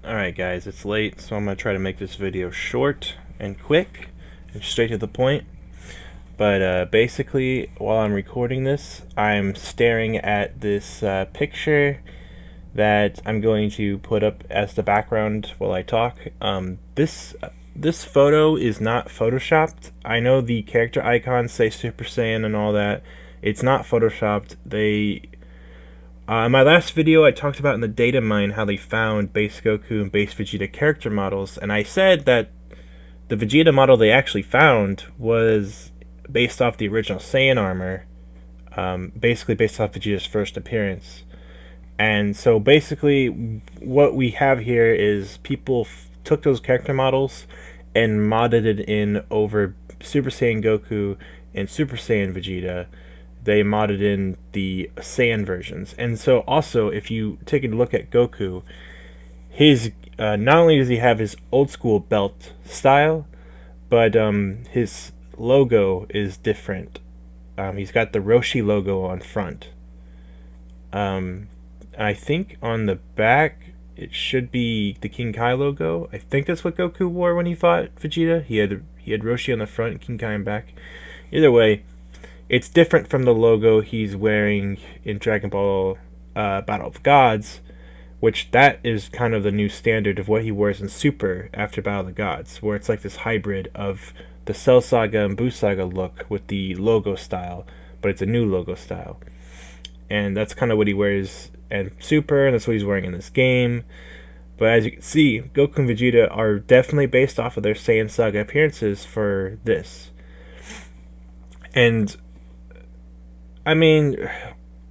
Alright guys, it's late, so I'm going to try to make this video short and quick and straight to the point. But basically, while I'm recording this, I'm staring at this picture that I'm going to put up as the background while I talk. This photo is not photoshopped. I know the character icons say Super Saiyan and all that. It's not photoshopped. In my last video, I talked about in the data mine how they found base Goku and base Vegeta character models, and I said that the Vegeta model they actually found was based off the original Saiyan armor, basically based off Vegeta's first appearance. And so basically, what we have here is people took those character models and modded it in over Super Saiyan Goku and Super Saiyan Vegeta. They modded in the Saiyan versions. And so also, if you take a look at Goku, his not only does he have his old school belt style, but his logo is different. He's got the Roshi logo on front. I think on the back it should be the King Kai logo. I think that's what Goku wore when he fought Vegeta. He had Roshi on the front and King Kai on back. Either way, it's different from the logo he's wearing in Dragon Ball Battle of Gods, which that is kind of the new standard of what he wears in Super after Battle of the Gods, where it's like this hybrid of the Cell Saga and Buu Saga look with the logo style, but it's a new logo style. And that's kind of what he wears in Super, and that's what he's wearing in this game. But as you can see, Goku and Vegeta are definitely based off of their Saiyan Saga appearances for this. And I mean,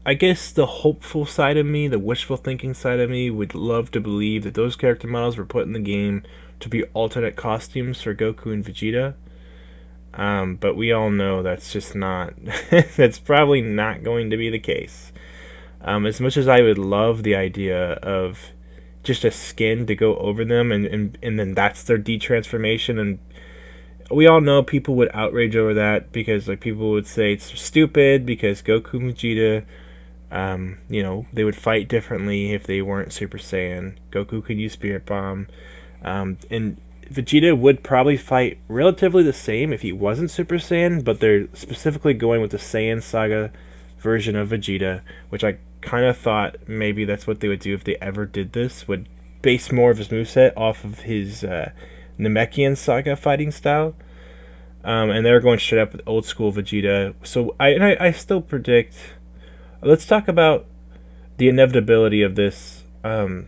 I guess the hopeful side of me, the wishful thinking side of me, would love to believe that those character models were put in the game to be alternate costumes for Goku and Vegeta. But we all know that's just not, that's probably not going to be the case. As much as I would love the idea of just a skin to go over them and then that's their detransformation, and we all know people would outrage over that because like people would say it's stupid because Goku and Vegeta, they would fight differently if they weren't Super Saiyan. Goku could use Spirit Bomb, and Vegeta would probably fight relatively the same if he wasn't Super Saiyan, but they're specifically going with the Saiyan Saga version of Vegeta, which I kind of thought maybe that's what they would do if they ever did this, would base more of his moveset off of his Namekian Saga fighting style, and they're going straight up with old school Vegeta. So I still predict. Let's talk about the inevitability of this. I'm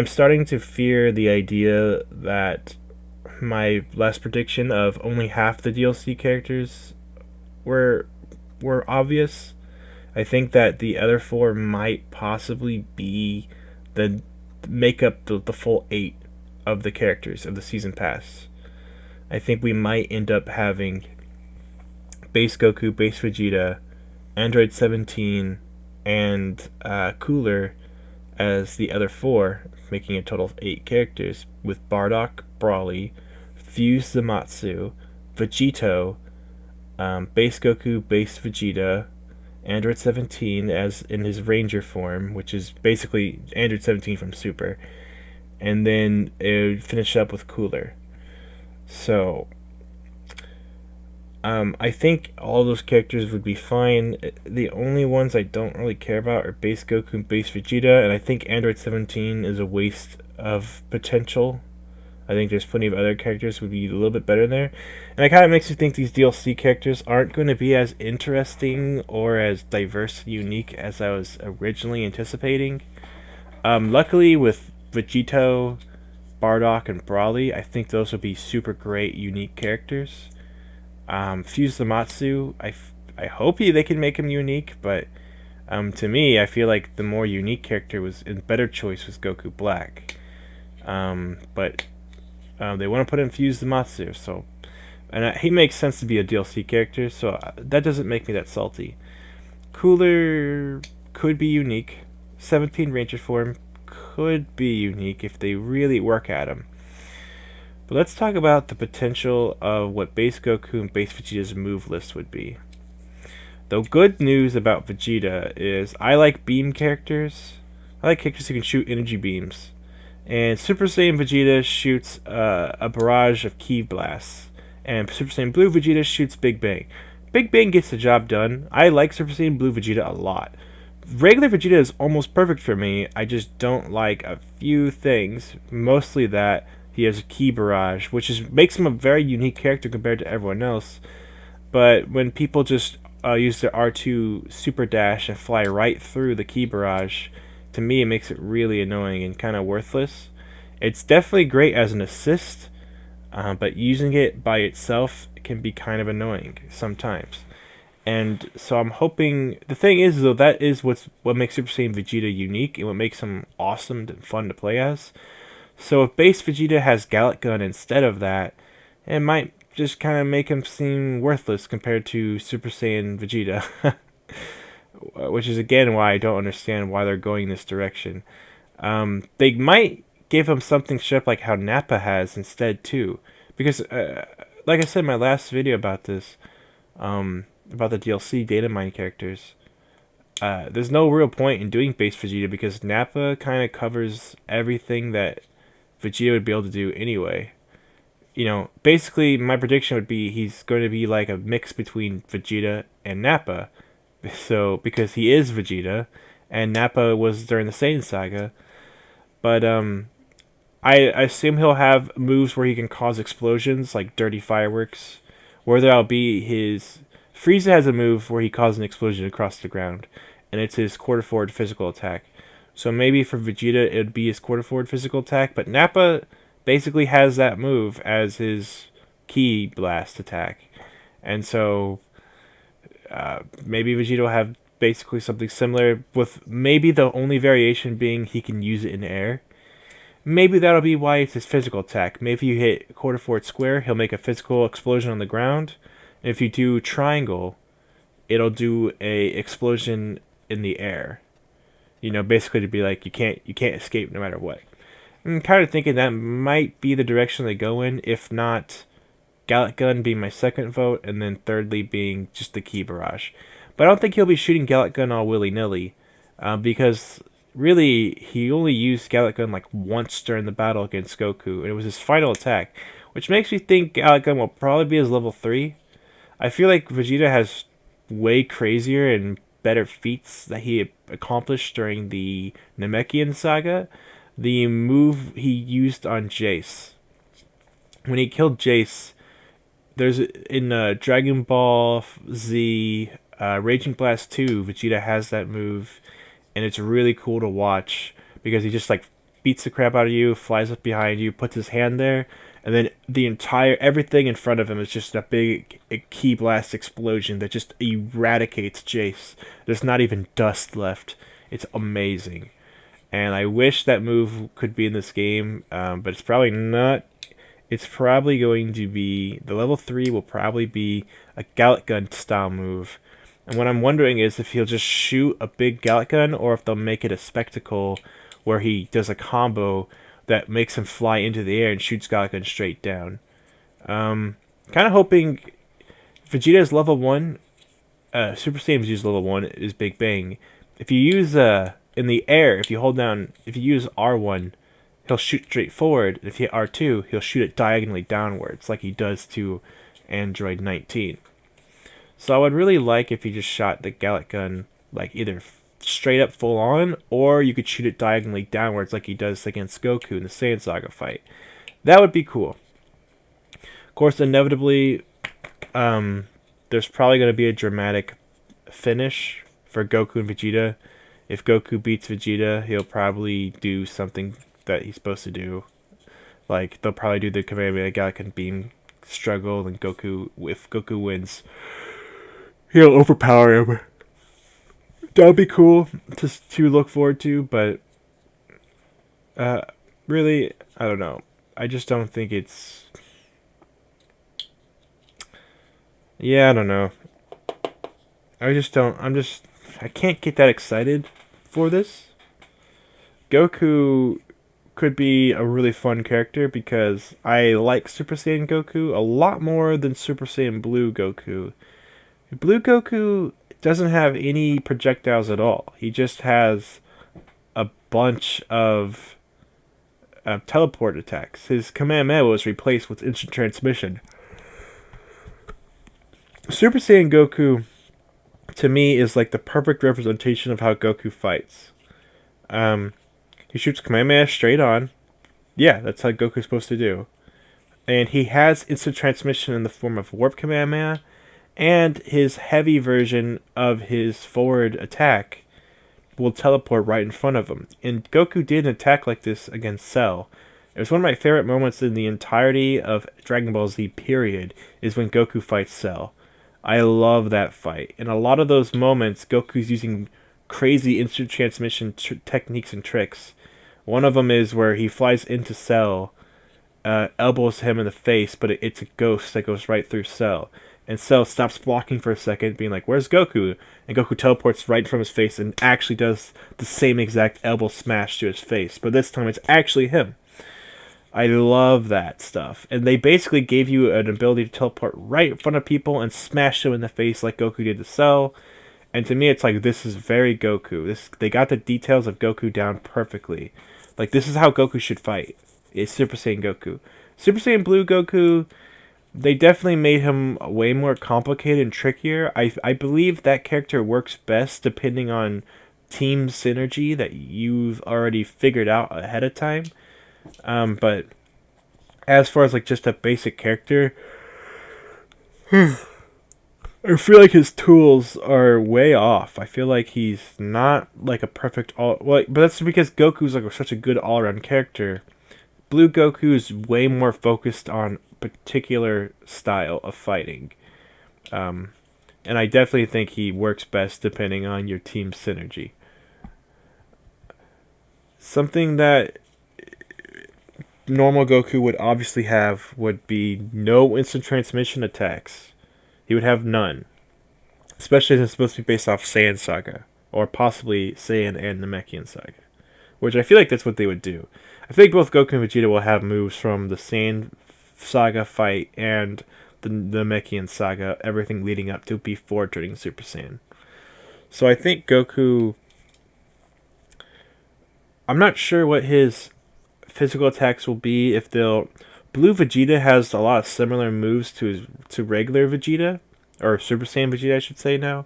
starting to fear the idea that my last prediction of only half the DLC characters were obvious. I think that the other four might possibly be make up the full 8 of the characters of the season pass. I think we might end up having base Goku, base Vegeta, Android 17, and Cooler as the other 4, making a total of 8 characters, with Bardock, Brawly, Fuse Zamatsu, Vegito, base Goku, base Vegeta, Android 17 as in his Ranger form, which is basically Android 17 from Super, and then it would finish up with Cooler. So I think all those characters would be fine. The only ones I don't really care about are base Goku and base Vegeta, and I think Android 17 is a waste of potential. I think there's plenty of other characters who would be a little bit better there. And it kind of makes me think these DLC characters aren't going to be as interesting or as diverse and unique as I was originally anticipating. Luckily, with Vegito, Bardock, and Brawly, I think those would be super great, unique characters. Fuse Zamatsu, I hope they can make him unique, but to me, I feel like the more unique character and better choice was Goku Black. But they want to put in Fuse Zamatsu, so, and he makes sense to be a DLC character, so that doesn't make me that salty. Cooler could be unique. 17 Ranger form could be unique if they really work at him. But let's talk about the potential of what base Goku and base Vegeta's move list would be. The good news about Vegeta is I like beam characters, I like characters who can shoot energy beams. And Super Saiyan Vegeta shoots a barrage of Ki blasts. And Super Saiyan Blue Vegeta shoots Big Bang. Big Bang gets the job done. I like Super Saiyan Blue Vegeta a lot. Regular Vegeta is almost perfect for me. I just don't like a few things. Mostly that he has a Ki barrage, which makes him a very unique character compared to everyone else. But when people just use their R2 super dash and fly right through the Ki barrage, to me it makes it really annoying and kind of worthless. It's definitely great as an assist, but using it by itself can be kind of annoying sometimes. And so I'm hoping, the thing is though, that is what makes Super Saiyan Vegeta unique and what makes him awesome and fun to play as. So if base Vegeta has Gallic Gun instead of that, it might just kind of make him seem worthless compared to Super Saiyan Vegeta. Which is again why I don't understand why they're going this direction. They might give him something straight up like how Nappa has instead too. Because, like I said in my last video about this, about the DLC data mine characters, there's no real point in doing base Vegeta because Nappa kind of covers everything that Vegeta would be able to do anyway. You know, basically my prediction would be he's going to be like a mix between Vegeta and Nappa. So, because he is Vegeta, and Nappa was during the Saiyan Saga. But, I assume he'll have moves where he can cause explosions, like dirty fireworks. Where there'll be his... Frieza has a move where he causes an explosion across the ground, and it's his quarter forward physical attack. So maybe for Vegeta it would be his quarter forward physical attack, but Nappa basically has that move as his Ki blast attack. And so maybe Vegeta will have basically something similar, with maybe the only variation being he can use it in the air. Maybe that'll be why it's his physical attack. Maybe if you hit quarter forward square, he'll make a physical explosion on the ground. And if you do triangle, it'll do a explosion in the air. You know, basically to be like you can't escape no matter what. I'm kind of thinking that might be the direction they go in, if not Gallic Gun being my second vote, and then thirdly being just the Ki barrage. But I don't think he'll be shooting Gallic Gun all willy-nilly, because really he only used Gallic Gun like once during the battle against Goku, and it was his final attack, which makes me think Gallic Gun will probably be his level 3. I feel like Vegeta has way crazier and better feats that he accomplished during the Namekian saga. The move he used on Jace, when he killed Jace, there's in Dragon Ball Z Raging Blast 2, Vegeta has that move, and it's really cool to watch because he just like beats the crap out of you, flies up behind you, puts his hand there, and then everything in front of him is just a big Ki blast explosion that just eradicates Jace. There's not even dust left. It's amazing. And I wish that move could be in this game, but it's probably not. It's probably going to be, the level 3 will probably be a Gallic Gun style move. And what I'm wondering is if he'll just shoot a big Gallic Gun, or if they'll make it a spectacle where he does a combo that makes him fly into the air and shoots Gallic Gun straight down. Kind of hoping Vegeta's level 1, Super Saiyan Vegeta's level 1 is Big Bang. If you use, in the air, if you use R1, he'll shoot straight forward. If you hit R2, he'll shoot it diagonally downwards, like he does to Android 19. So I would really like if he just shot the Gallic Gun, like either straight up full on, or you could shoot it diagonally downwards like he does against Goku in the Saiyan Saga fight. That would be cool. Of course, inevitably, there's probably going to be a dramatic finish for Goku and Vegeta. If Goku beats Vegeta, he'll probably do something that he's supposed to do. Like, they'll probably do the Kamehameha Gallic Gun Beam struggle, and if Goku wins, he'll overpower him. That would be cool to look forward to, but really, I don't know. I just don't think it's... Yeah, I don't know. I can't get that excited for this. Goku could be a really fun character because I like Super Saiyan Goku a lot more than Super Saiyan Blue Goku. Blue Goku doesn't have any projectiles at all. He just has a bunch of teleport attacks. His Kamehameha was replaced with instant transmission. Super Saiyan Goku, to me, is like the perfect representation of how Goku fights. He shoots Kamehameha straight on. Yeah, that's how Goku's supposed to do. And he has instant transmission in the form of Warp Kamehameha, and his heavy version of his forward attack will teleport right in front of him. And Goku did an attack like this against Cell. It was one of my favorite moments in the entirety of Dragon Ball Z period, is when Goku fights Cell. I love that fight. In a lot of those moments, Goku's using crazy instant transmission techniques and tricks. One of them is where he flies into Cell, elbows him in the face, but it's a ghost that goes right through Cell. And Cell stops blocking for a second, being like, "Where's Goku?" And Goku teleports right from his face and actually does the same exact elbow smash to his face. But this time it's actually him. I love that stuff. And they basically gave you an ability to teleport right in front of people and smash them in the face like Goku did to Cell. And to me, it's like, this is very Goku. They got the details of Goku down perfectly. Like, this is how Goku should fight. It's Super Saiyan Goku. Super Saiyan Blue Goku, they definitely made him way more complicated and trickier. I believe that character works best depending on team synergy that you've already figured out ahead of time. But as far as like just a basic character, I feel like his tools are way off. I feel like he's not like a perfect but that's because Goku's like such a good all-around character. Blue Goku is way more focused on particular style of fighting. And I definitely think he works best depending on your team synergy. Something that normal Goku would obviously have would be no instant transmission attacks. He would have none. Especially since it's supposed to be based off Saiyan Saga. Or possibly Saiyan and Namekian Saga. Which I feel like that's what they would do. I think both Goku and Vegeta will have moves from the Saiyan Saga fight and the Namekian Saga, everything leading up to before turning Super Saiyan. So I think Goku, I'm not sure what his physical attacks will be. If they'll, Blue Vegeta has a lot of similar moves to regular Vegeta, or Super Saiyan Vegeta, I should say now.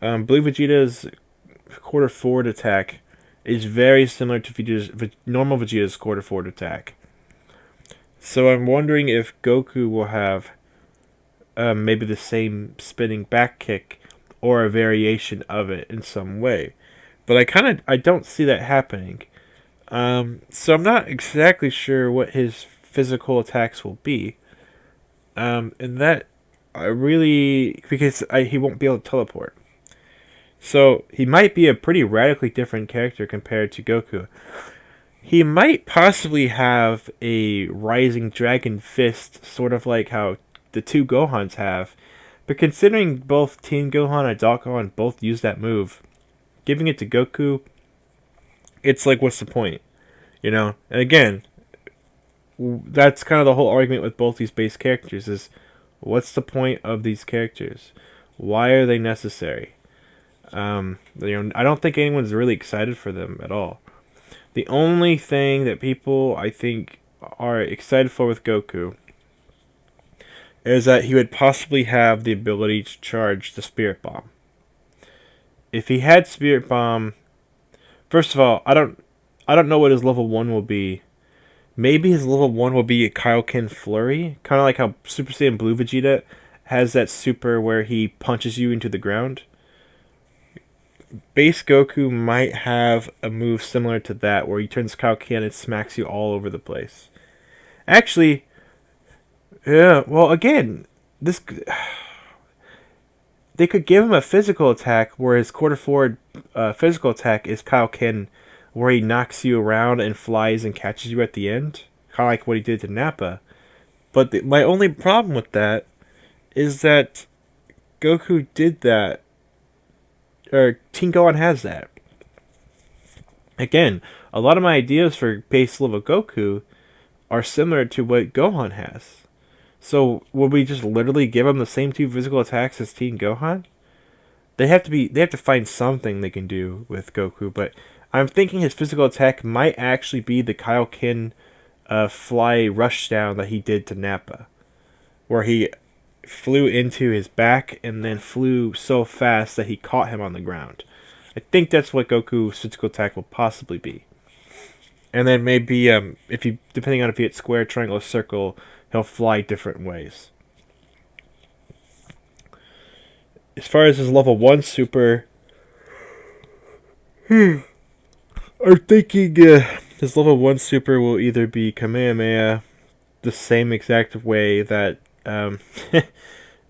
Blue Vegeta's quarter forward attack is very similar to normal Vegeta's quarter forward attack. So I'm wondering if Goku will have maybe the same spinning back kick or a variation of it in some way. But I don't see that happening. So I'm not exactly sure what his physical attacks will be. And that because he won't be able to teleport. So he might be a pretty radically different character compared to Goku. He might possibly have a rising dragon fist, sort of like how the two Gohans have. But considering both Teen Gohan and Adult Gohan both use that move, giving it to Goku, it's like, what's the point? You know? And again, that's kind of the whole argument with both these base characters is, what's the point of these characters? Why are they necessary? I don't think anyone's really excited for them at all. The only thing that people, I think, are excited for with Goku is that he would possibly have the ability to charge the Spirit Bomb. If he had Spirit Bomb, first of all, I don't know what his level 1 will be. Maybe his level 1 will be a Kaioken Flurry, kind of like how Super Saiyan Blue Vegeta has that super where he punches you into the ground. Base Goku might have a move similar to that, where he turns Kaioken and smacks you all over the place. Actually, yeah, well, again, they could give him a physical attack, where his quarter forward physical attack is Kaioken, where he knocks you around and flies and catches you at the end, kind of like what he did to Nappa. But my only problem with that is that Goku did that, or Teen Gohan has that. Again, a lot of my ideas for base level Goku are similar to what Gohan has. So would we just literally give him the same two physical attacks as Teen Gohan? They have to find something they can do with Goku, but I'm thinking his physical attack might actually be the Kaioken fly rushdown that he did to Nappa, where he flew into his back and then flew so fast that he caught him on the ground. I think that's what Goku's physical attack will possibly be. And then maybe if he, depending on if he hits square, triangle, or circle, he'll fly different ways. As far as his level 1 super, I'm thinking his level 1 super will either be Kamehameha, the same exact way that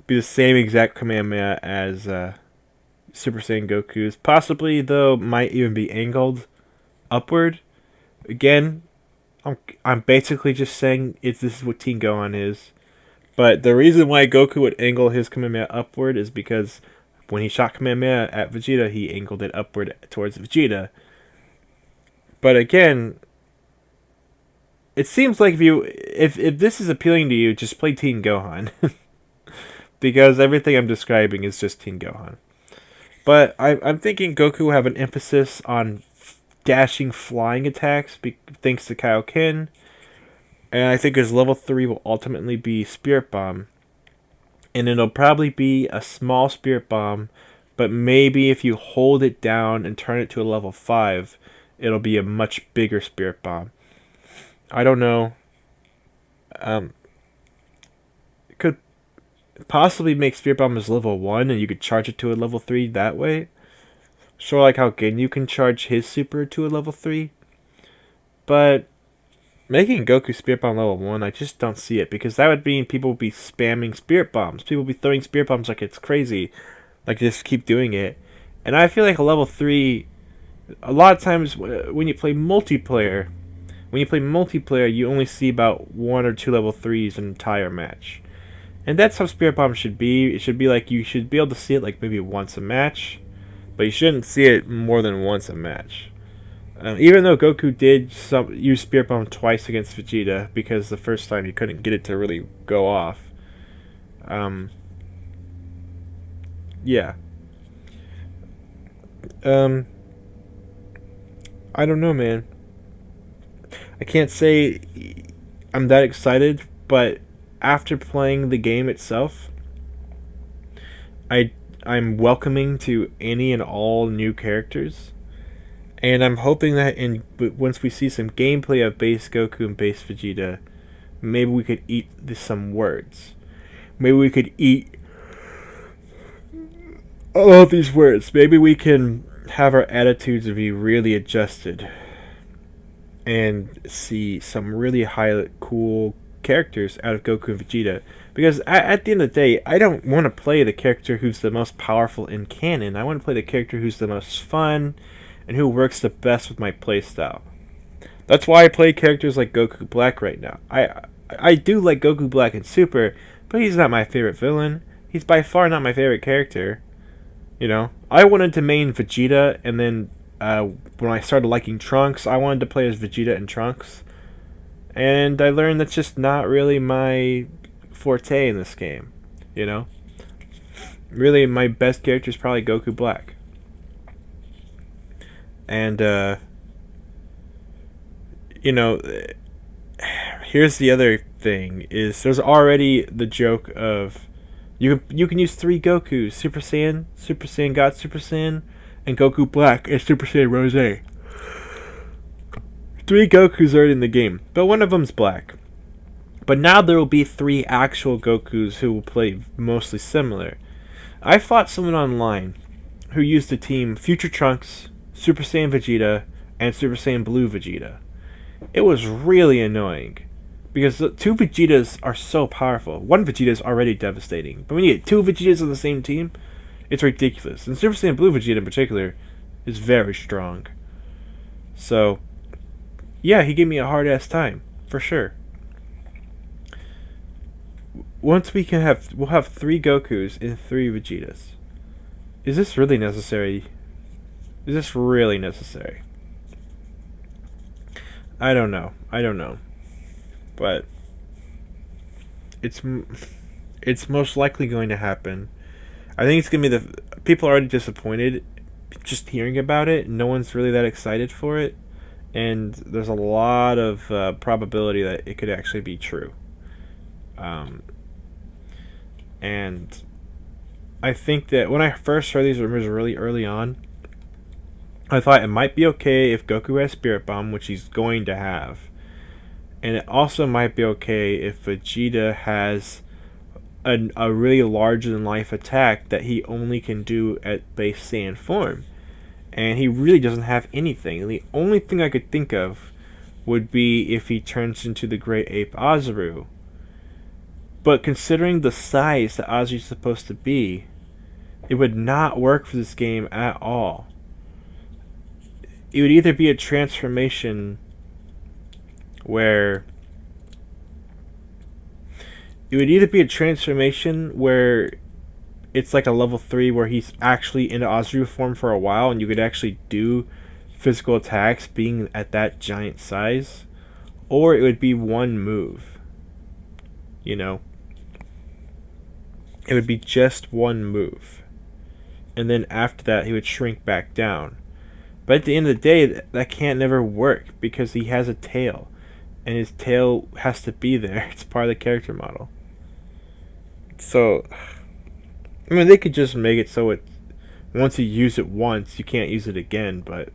be the same exact Kamehameha as Super Saiyan Goku's. Possibly, though, might even be angled upward. Again, I'm basically just saying this is what Teen Gohan is. But the reason why Goku would angle his Kamehameha upward is because when he shot Kamehameha at Vegeta, he angled it upward towards Vegeta. But again, it seems like if this is appealing to you, just play Teen Gohan. Because everything I'm describing is just Teen Gohan. But I'm thinking Goku will have an emphasis on dashing flying attacks thanks to Kaioken. And I think his level 3 will ultimately be Spirit Bomb. And it'll probably be a small Spirit Bomb, but maybe if you hold it down and turn it to a level 5, it'll be a much bigger Spirit Bomb. I don't know. It could possibly make Spirit Bomb as level 1 and you could charge it to a level 3 that way. Sure, like how Ginyu can charge his super to a level 3. But making Goku Spirit Bomb level 1, I just don't see it. Because that would mean people would be spamming Spirit Bombs. People would be throwing Spirit Bombs like it's crazy. Like, just keep doing it. And I feel like a level 3, a lot of times when you play multiplayer, you only see about 1 or 2 level 3s in an entire match. And that's how Spirit Bomb should be. It should be like, you should be able to see it like maybe once a match. But you shouldn't see it more than once a match. Even though Goku did use Spirit Bomb twice against Vegeta, because the first time he couldn't get it to really go off. Yeah. I don't know, man. I can't say I'm that excited, but after playing the game itself, I'm welcoming to any and all new characters. And I'm hoping that once we see some gameplay of base Goku and base Vegeta, maybe we could eat some words. Maybe we could eat all of these words. Maybe we can have our attitudes be really adjusted and see some really cool characters out of Goku and Vegeta. Because at the end of the day, I don't want to play the character who's the most powerful in canon. I want to play the character who's the most fun and who works the best with my playstyle. That's why I play characters like Goku Black right now. I do like Goku Black and Super, but he's not my favorite villain. He's by far not my favorite character. You know, I wanted to main Vegeta, and then when I started liking Trunks, I wanted to play as Vegeta and Trunks. And I learned that's just not really my forte in this game, you know? Really, my best character is probably Goku Black. And, you know, here's the other thing, is there's already the joke of, you can use 3 Gokus, Super Saiyan God Super Saiyan, and Goku Black and Super Saiyan Rose. 3 Gokus already in the game, but one of them's black. But now there will be 3 actual Gokus who will play mostly similar. I fought someone online who used the team Future Trunks, Super Saiyan Vegeta, and Super Saiyan Blue Vegeta. It was really annoying, because the 2 Vegetas are so powerful. 1 Vegeta is already devastating, but when you get 2 Vegetas on the same team, it's ridiculous. And Super Saiyan Blue Vegeta in particular is very strong. So, yeah, he gave me a hard-ass time, for sure. Once we'll have 3 Gokus and 3 Vegetas. Is this really necessary? Is this really necessary? I don't know. But it's most likely going to happen. I think it's going to be people are already disappointed just hearing about it, no one's really that excited for it, and there's a lot of probability that it could actually be true. Um, and I think that when I first heard these rumors really early on, I thought it might be okay if Goku has Spirit Bomb, which he's going to have. And it also might be okay if Vegeta has a really larger than life attack that he only can do at base Saiyan form. And he really doesn't have anything. The only thing I could think of would be if he turns into the Great Ape Azaru. But considering the size that Azaru is supposed to be, it would not work for this game at all. It would either be a transformation where it's like a level 3 where he's actually in Azaru form for a while and you could actually do physical attacks being at that giant size, or it would be one move. You know? It would be just one move. And then after that he would shrink back down. But at the end of the day, that can't never work because he has a tail. And his tail has to be there. It's part of the character model. So, I mean, they could just make it so it, once you use it once, you can't use it again, but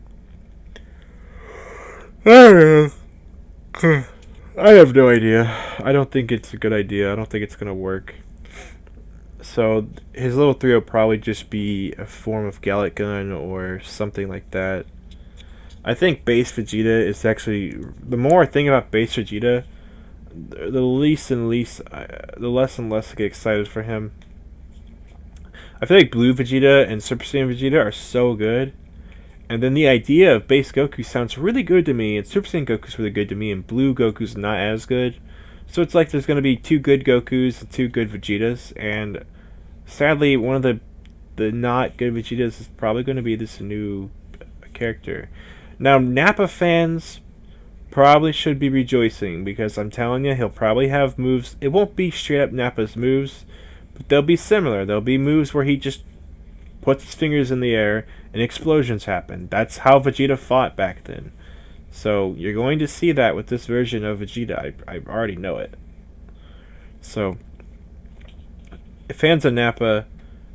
I don't know. I have no idea. I don't think it's a good idea. I don't think it's going to work. So, his level 3 will probably just be a form of Gallic Gun or something like that. I think base Vegeta is actually, the more I think about base Vegeta, the less and less I get excited for him. I feel like Blue Vegeta and Super Saiyan Vegeta are so good, and then the idea of base Goku sounds really good to me, and Super Saiyan Goku's really good to me, and Blue Goku's not as good. So it's like there's going to be 2 good Gokus and 2 good Vegetas, and sadly one of the not good Vegetas is probably going to be this new character. Now, Nappa fans probably should be rejoicing because I'm telling you, he'll probably have moves. It won't be straight up Nappa's moves, but they'll be similar. There'll be moves where he just puts his fingers in the air and explosions happen. That's how Vegeta fought back then. So you're going to see that with this version of Vegeta. I already know it. So, fans of Nappa,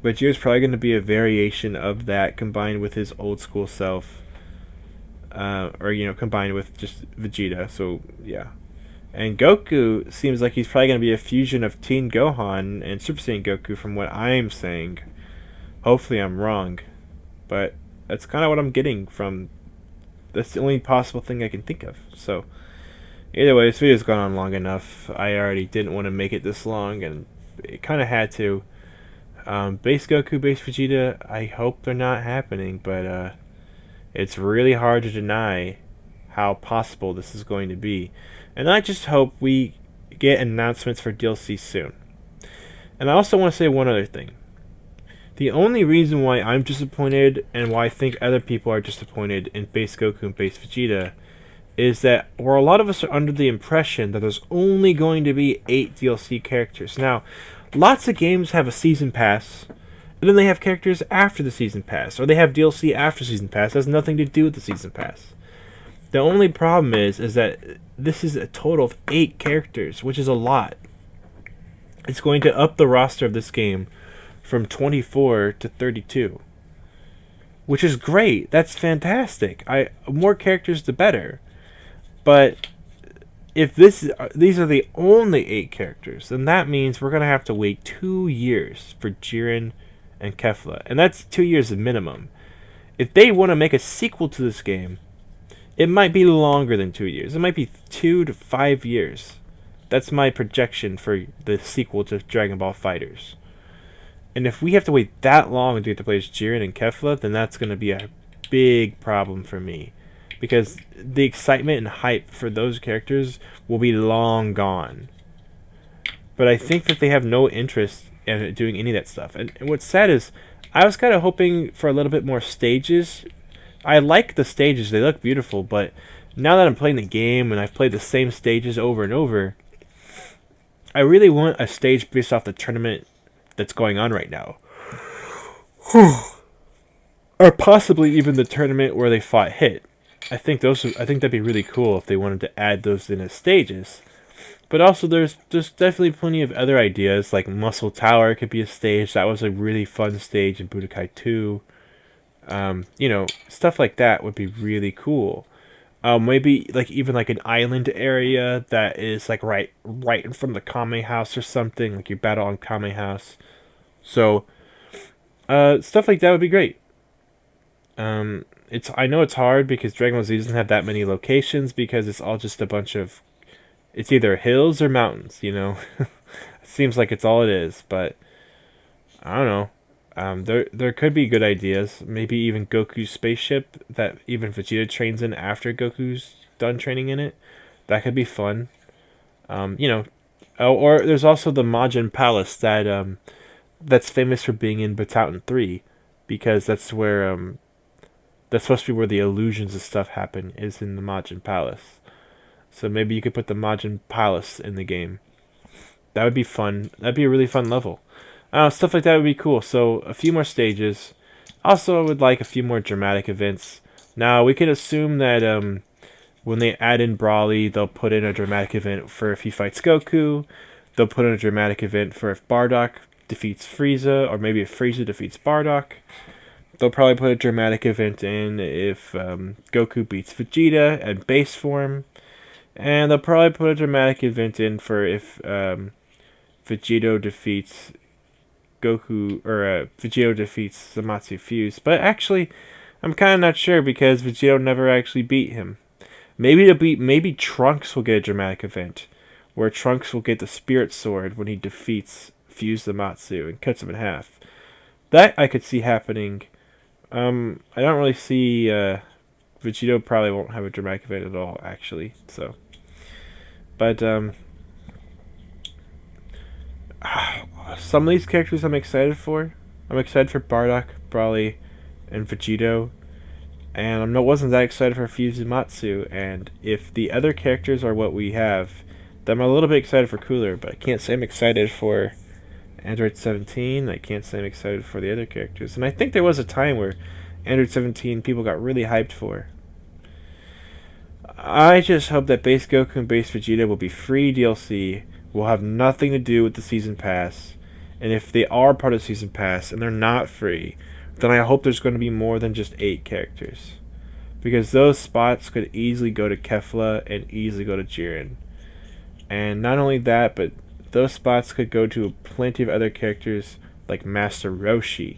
Vegeta's probably going to be a variation of that combined with his old school self. Combined with just Vegeta, so yeah. And Goku seems like he's probably going to be a fusion of Teen Gohan and Super Saiyan Goku from what I'm saying. Hopefully I'm wrong, but that's kind of what I'm getting from, that's the only possible thing I can think of. So, either way, this video's gone on long enough. I already didn't want to make it this long, and it kind of had to. Base Goku, base Vegeta, I hope they're not happening, but it's really hard to deny how possible this is going to be. And I just hope we get announcements for DLC soon. And I also want to say one other thing. The only reason why I'm disappointed and why I think other people are disappointed in base Goku and base Vegeta is that where a lot of us are under the impression that there's only going to be 8 DLC characters. Now, lots of games have a season pass, and then they have characters after the season pass, or they have DLC after season pass. It has nothing to do with the season pass. The only problem is that this is a total of 8 characters, which is a lot. It's going to up the roster of this game from 24 to 32, which is great. That's fantastic. More characters, the better. But if these are the only 8 characters, then that means we're going to have to wait 2 years for Jiren and Kefla, and that's 2 years minimum. If they want to make a sequel to this game, it might be longer than 2 years. It might be 2 to 5 years. That's my projection for the sequel to Dragon Ball FighterZ. And if we have to wait that long to get to play as Jiren and Kefla, then that's going to be a big problem for me. Because the excitement and hype for those characters will be long gone. But I think that they have no interest in doing any of that stuff. And what's sad is, I was kind of hoping for a little bit more stages. I like the stages, they look beautiful, but now that I'm playing the game and I've played the same stages over and over, I really want a stage based off the tournament that's going on right now. or possibly even the tournament where they fought Hit. I think that'd be really cool if they wanted to add those in as stages. But also, there's definitely plenty of other ideas, like Muscle Tower could be a stage. That was a really fun stage in Budokai 2. Stuff like that would be really cool. Maybe like even like an island area that is like right in front of the Kame House or something. Like you battle on Kame House. So stuff like that would be great. I know it's hard because Dragon Ball Z doesn't have that many locations because it's all just a bunch of, it's either hills or mountains. It seems like it's all it is, but I don't know. There could be good ideas. Maybe even Goku's spaceship that even Vegeta trains in after Goku's done training in it. That could be fun. Or there's also the Majin Palace that's famous for being in Battalion 3, because that's supposed to be where the illusions and stuff happen, is in the Majin Palace. So maybe you could put the Majin Palace in the game. That would be fun. That'd be a really fun level. Stuff like that would be cool. So a few more stages. Also, I would like a few more dramatic events. Now, we can assume that when they add in Brawly, they'll put in a dramatic event for if he fights Goku. They'll put in a dramatic event for if Bardock defeats Frieza, or maybe if Frieza defeats Bardock. They'll probably put a dramatic event in if Goku beats Vegeta at base form. And they'll probably put a dramatic event in for if Vegeta defeats Vegeta defeats Zamasu Fuse. But actually, I'm kind of not sure because Vegeta never actually beat him. Maybe Trunks will get a dramatic event where Trunks will get the Spirit Sword when he defeats Fuse Zamasu and cuts him in half. That I could see happening. I don't really see Vegeta probably won't have a dramatic event at all, actually. So, but some of these characters I'm excited for. I'm excited for Bardock, Brawly, and Vegito. And wasn't that excited for Fuzumatsu. And if the other characters are what we have, then I'm a little bit excited for Cooler. But I can't say I'm excited for Android 17. I can't say I'm excited for the other characters. And I think there was a time where Android 17 people got really hyped for. I just hope that Base Goku and Base Vegeta will be free DLC, will have nothing to do with the Season Pass. And if they are part of the Season Pass and they're not free, then I hope there's going to be more than just 8 characters. Because those spots could easily go to Kefla and easily go to Jiren. And not only that, but those spots could go to plenty of other characters like Master Roshi.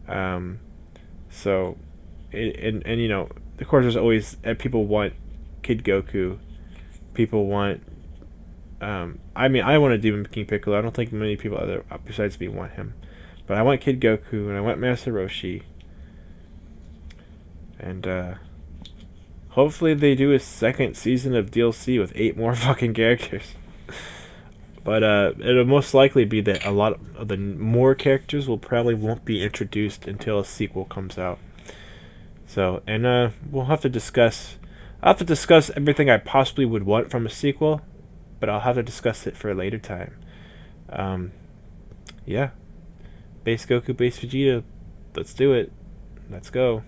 Of course, there's always people want Kid Goku. People want. I want a Demon King Piccolo. I don't think many people besides me want him, but I want Kid Goku and I want Master Roshi. And hopefully they do a second season of DLC with 8 more fucking characters. But it'll most likely be that a lot of the more characters won't be introduced until a sequel comes out. So, and we'll have to discuss. I'll have to discuss everything I possibly would want from a sequel, but I'll have to discuss it for a later time. Yeah. Base Goku, Base Vegeta. Let's do it. Let's go.